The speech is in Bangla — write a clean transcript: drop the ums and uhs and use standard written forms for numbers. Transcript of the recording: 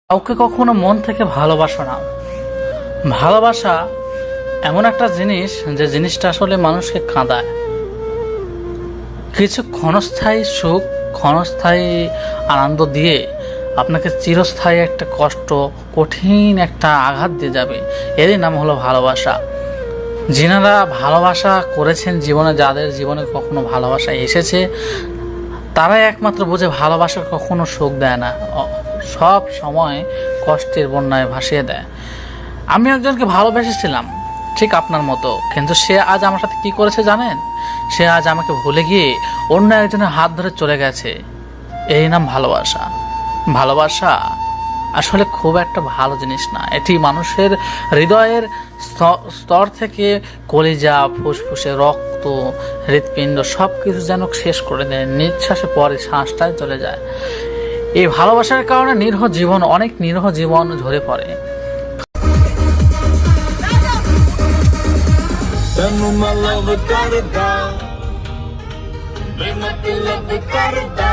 কাউকে কখনো মন থেকে ভালোবাসো না। ভালোবাসা এমন একটা জিনিস যে জিনিসটা আসলে মানুষকে কাঁদায়। কিছু ক্ষণস্থায়ী সুখ, ক্ষণস্থায়ী আনন্দ দিয়ে আপনাকে চিরস্থায়ী একটা কষ্ট, কঠিন একটা আঘাত দিয়ে যাবে। এরই নাম হলো ভালোবাসা। যিনারা ভালোবাসা করেছেন জীবনে, যাদের জীবনে কখনো ভালোবাসা এসেছে, তারাই একমাত্র বোঝে ভালোবাসা কখনো সুখ দেয় না, সব সময় কষ্টের বন্যায় ভাসিয়ে দেয়। আমি একজনকে ভালোবেসেছিলাম ঠিক আপনার মতো, কিন্তু সে আজ আমার সাথে কি করেছে জানেন? সে আজ আমাকে ভুলে গিয়ে অন্য একজনের হাত ধরে চলে গেছে। এই নাম ভালোবাসা। ভালোবাসা আসলে খুব একটা ভালো জিনিস না। এটি মানুষের হৃদয়ের স্তর থেকে কলিজা, ফুসফুসে, রক্ত, হৃৎপিণ্ড সব কিছু যেন শেষ করে দেয়। নিঃশ্বাসে পরে শ্বাসটাই চলে যায়। এই ভালোবাসার কারণে অনেক নিরীহ জীবন ঝরে পড়ে। ਤੈਨੂੰ ਮੈਂ ਲਵ ਕਰਦਾ ਵੇ ਮਤਲਬ ਕਰਦਾ